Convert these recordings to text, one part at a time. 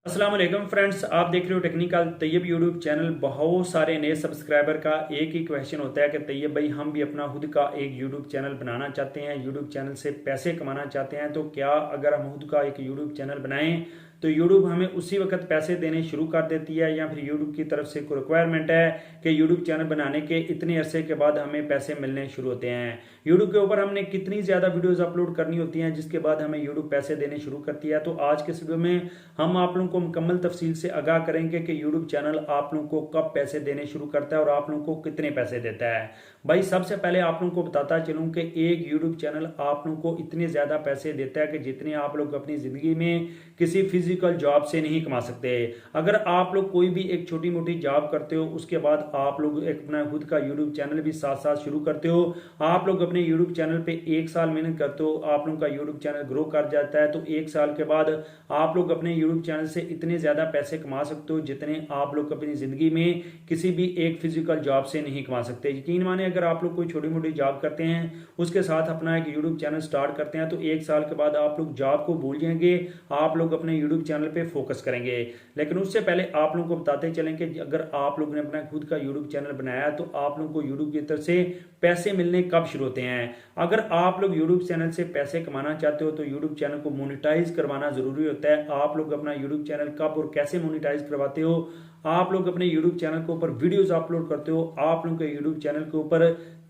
अस्सलाम वालेकुम फ्रेंड्स, आप देख रहे हो टेक्निकल तैयब यूट्यूब चैनल। बहुत सारे नए सब्सक्राइबर का एक ही क्वेश्चन होता है कि तैयब भाई हम भी अपना खुद का एक यूट्यूब चैनल बनाना चाहते हैं, यूट्यूब चैनल से पैसे कमाना चाहते हैं, तो क्या अगर हम खुद का एक यूट्यूब चैनल बनाएं तो यूट्यूब हमें उसी वक्त पैसे देने शुरू कर देती है, या फिर यूट्यूब की तरफ से कोई रिक्वायरमेंट है कि यूट्यूब चैनल बनाने के इतने अरसे के बाद हमें पैसे मिलने शुरू होते हैं। यूट्यूब के ऊपर हमने कितनी ज़्यादा वीडियोज़ अपलोड करनी होती हैं जिसके बाद हमें यूट्यूब पैसे देने शुरू करती है। तो आज के इस वीडियो में हम आप लोगों को मुकम्मल तफसील से आगाह करेंगे कि यूट्यूब चैनल आप लोगों को कब पैसे देने शुरू करता है और आप लोगों को कितने पैसे देता है। भाई सबसे पहले आप लोगों को बताता चलूं कि एक यूट्यूब चैनल आप लोगों को इतने ज़्यादा पैसे देता है कि जितने आप लोग अपनी ज़िंदगी में किसी फिजिकल जॉब से नहीं कमा सकते। अगर आप लोग कोई भी एक छोटी मोटी जॉब करते हो, उसके बाद आप लोग एक अपना खुद का यूट्यूब चैनल भी साथ साथ शुरू करते हो, आप लोग अपने यूट्यूब चैनल पे एक साल मेहनत करते हो, आप लोगों का यूट्यूब चैनल ग्रो कर जाता है, तो एक साल के बाद आप लोग अपने यूट्यूब चैनल से इतने ज़्यादा पैसे कमा सकते हो जितने आप लोग अपनी ज़िंदगी में किसी भी एक फिजिकल जॉब से नहीं कमा सकते। यकीन माने अगर आप लोग कोई छोटी मोटी जॉब करते हैं, उसके साथ अपना एक यूट्यूब चैनल स्टार्ट करते हैं, तो एक साल के बाद आप लोग जॉब को भूल जाएंगे, आप लोग अपने यूट्यूब चैनल पे फोकस करेंगे। लेकिन उससे पहले आप लोगों को बताते चलें कि अगर आप लोगों ने अपना खुद का यूट्यूब चैनल बनाया तो आप लोगों को यूट्यूब की तरफ से पैसे मिलने कब शुरू होते हैं। अगर आप लोग यूट्यूब चैनल से पैसे कमाना चाहते हो तो यूट्यूब चैनल को मोनेटाइज करवाना जरूरी होता है। आप लोग अपना यूट्यूब चैनल कब और कैसे मोनेटाइज करवाते हो, आप लोग अपने यूट्यूब चैनल के ऊपर वीडियोस अपलोड करते हो, आप लोगों के यूट्यूब चैनल के ऊपर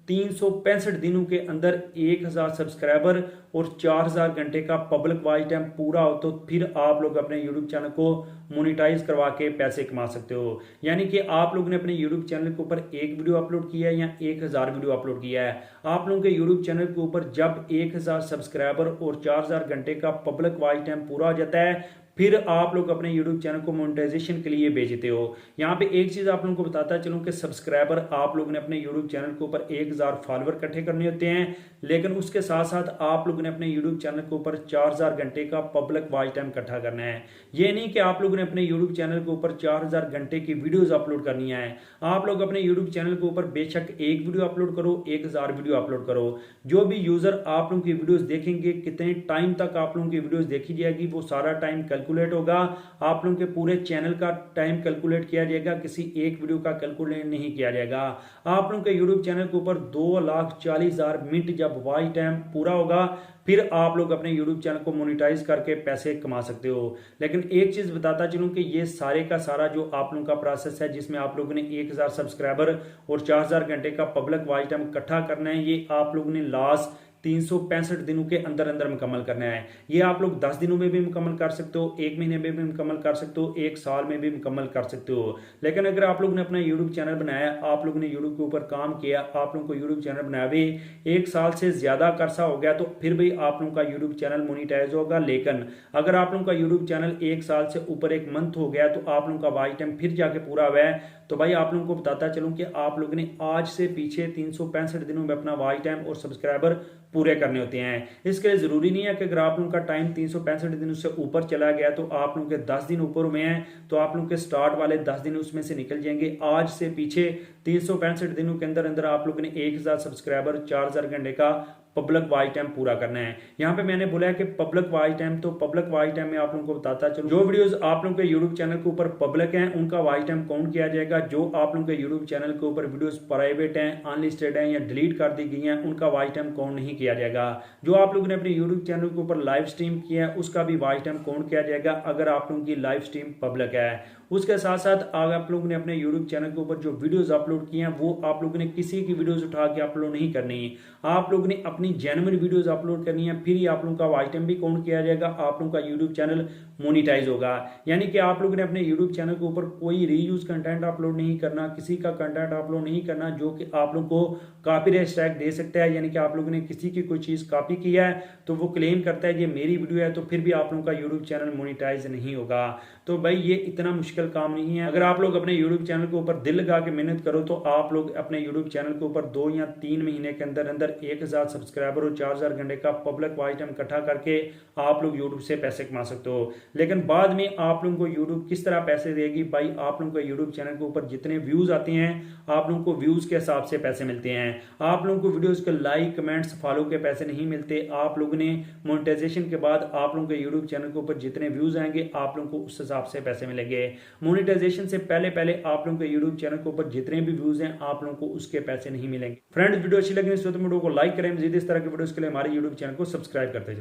365 दिनों के अंदर 1000 सब्सक्राइबर और 4000 घंटे का पब्लिक वॉच टाइम पूरा हो, तो फिर आप लोग अपने यूट्यूब चैनल को मोनेटाइज करवा के पैसे कमा सकते हो। यानी कि आप लोग ने अपने यूट्यूब चैनल के ऊपर एक वीडियो अपलोड किया है या 1000 वीडियो अपलोड किया है, आप लोगों के यूट्यूब चैनल के ऊपर जब 1000 सब्सक्राइबर और 4000 घंटे का पब्लिक वॉच टाइम पूरा हो जाता है, फिर आप लोग अपने YouTube चैनल को मोनेटाइजेशन के लिए भेजते हो। यहाँ पे एक चीज आप लोगों को बताता चलूं कि सब्सक्राइबर आप लोग ने अपने YouTube चैनल के ऊपर 1000 फॉलोअर इकट्ठे करने होते हैं, लेकिन उसके साथ साथ आप लोग ने अपने YouTube चैनल के ऊपर 4000 घंटे का पब्लिक वॉच टाइम इकट्ठा करना है। ये नहीं कि आप लोग ने अपने YouTube चैनल के ऊपर 4000 घंटे की वीडियोज अपलोड करनी है। आप लोग अपने YouTube चैनल के ऊपर बेशक एक वीडियो अपलोड करो, 1000 वीडियो अपलोड करो, जो भी यूजर आप लोगों की वीडियोज देखेंगे, कितने टाइम तक आप लोगों की वीडियोज देखी जाएगी, वो सारा टाइम कैलकुलेट होगा। आप लोगों के पूरे चैनल का टाइम कैलकुलेट किया जाएगा, किसी एक वीडियो का कैलकुलेट नहीं किया जाएगा। आप लोगों के यूट्यूब चैनल के ऊपर 2,40,000 मिनट जब वॉच टाइम पूरा होगा, फिर आप लोग अपने यूट्यूब चैनल को मोनेटाइज करके पैसे कमा सकते हो। लेकिन एक चीज बताता चलूं कि ये सारे का सारा जो आप लोगों का प्रोसेस है, जिसमें आप लोगों ने 1000 सब्सक्राइबर और 4000 घंटे का पब्लिक वॉच टाइम इकट्ठा करना है, ये आप लोगों ने लास्ट 365 दिनों के अंदर अंदर मुकम्मल करना है। ये आप लोग 10 दिनों में भी मुकम्मल कर सकते हो, एक महीने में भी मुकम्मल कर सकते हो, एक साल में भी मुकम्मल कर सकते हो। लेकिन अगर आप लोग ने अपना यूट्यूब चैनल बनाया, आप लोग ने यूट्यूब के ऊपर काम किया, आप लोगों को यूट्यूब चैनल बनाया भी एक साल से ज्यादा करसा हो गया, तो फिर भी आप लोगों का यूट्यूब चैनल मोनेटाइज होगा। लेकिन अगर आप लोगों का यूट्यूब चैनल एक साल से ऊपर एक मंथ हो गया, तो आप लोगों का वॉच टाइम फिर जाके पूरा हुआ है, तो भाई आप लोगों को बताता चलूं कि आप लोगों ने आज से पीछे 365 दिनों में अपना वॉच टाइम और सब्सक्राइबर पूरे करने होते हैं। इसके लिए जरूरी नहीं है कि अगर आप लोगों का टाइम 365 दिन उससे ऊपर चला गया, तो आप लोगों के 10 दिन ऊपर हुए हैं, तो आप लोगों के स्टार्ट वाले 10 दिन उसमें से निकल जाएंगे। आज से पीछे 365 दिनों के अंदर अंदर आप लोगों ने 1000 सब्सक्राइबर, 4000 घंटे का पब्लिक वॉच टाइम पूरा करना है। यहाँ पे मैंने बोला है कि पब्लिक वॉच टाइम, तो पब्लिक वॉच टाइम में आप लोगों को बताता चलो, जो वीडियोस आप लोगों के यूट्यूब चैनल के ऊपर पब्लिक हैं उनका वॉच टाइम काउंट किया जाएगा। जो आप लोगों के यूट्यूब चैनल के ऊपर वीडियोस प्राइवेट हैं, अनलिस्टेड हैं या डिलीट कर दी गई हैं, उनका वॉच टाइम काउंट नहीं किया जाएगा। जो आप लोगों ने अपने यूट्यूब चैनल के ऊपर लाइव स्ट्रीम किया है, उसका भी वॉच टाइम काउंट किया जाएगा, अगर आप लोगों की लाइव स्ट्रीम पब्लिक है। उसके साथ साथ अगर आप लोगों ने अपने यूट्यूब चैनल के ऊपर जो वीडियोस अपलोड किए हैं, वो आप लोगों ने किसी की वीडियोस उठा के अपलोड नहीं करनी, आप लोगों ने अपनी जेन्युइन वीडियोस अपलोड करनी है, फिर ही आप लोगों का वॉच टाइम भी काउंट किया जाएगा, आप लोगों का यूट्यूब चैनल मोनेटाइज होगा। यानी कि आप लोगों ने अपने यूट्यूब चैनल के ऊपर कोई रीयूज कंटेंट अपलोड नहीं करना, किसी का कंटेंट अपलोड नहीं करना जो कि आप लोगों को कॉपीराइट स्ट्राइक दे सकता है। यानी कि आप लोगों ने किसी की कोई चीज कॉपी किया है तो वो क्लेम करता है ये मेरी वीडियो है, तो फिर भी आप लोगों का यूट्यूब चैनल मोनेटाइज नहीं होगा। तो भाई ये इतना मुश्किल काम नहीं है। अगर आप लोग अपने यूट्यूब चैनल के ऊपर दिल लगा के मेहनत करो, तो आप लोग अपने यूट्यूब चैनल के ऊपर 2 या 3 महीने के अंदर अंदर 1000 सब्सक्राइबर और 4000 घंटे का पब्लिक वॉच टाइम इकट्ठा करके आप लोग यूट्यूब से पैसे कमा सकते हो। लेकिन बाद में आप लोगों को यूट्यूब किस तरह पैसे देगी भाई, आप लोगों को यूट्यूब चैनल के ऊपर जितने व्यूज आते हैं आप लोगों को व्यूज के हिसाब से पैसे मिलते हैं। आप लोगों को वीडियोस के लाइक कमेंट्स फॉलो के पैसे नहीं मिलते। आप लोगों ने मोनेटाइजेशन के बाद आप लोगों के यूट्यूब चैनल के ऊपर जितने व्यूज आएंगे आप लोगों को उस हिसाब से पैसे मिलेंगे। मोनेटाइजेशन से पहले पहले आप लोगों के यूट्यूब चैनल के ऊपर जितने भी व्यूज हैं आप लोगों को उसके पैसे नहीं मिलेंगे। फ्रेंड्स वीडियो अच्छी लगी तो वीडियो को लाइक करें, मजीद इस तरह के वीडियोस के लिए हमारे यूट्यूब चैनल को सब्सक्राइब करते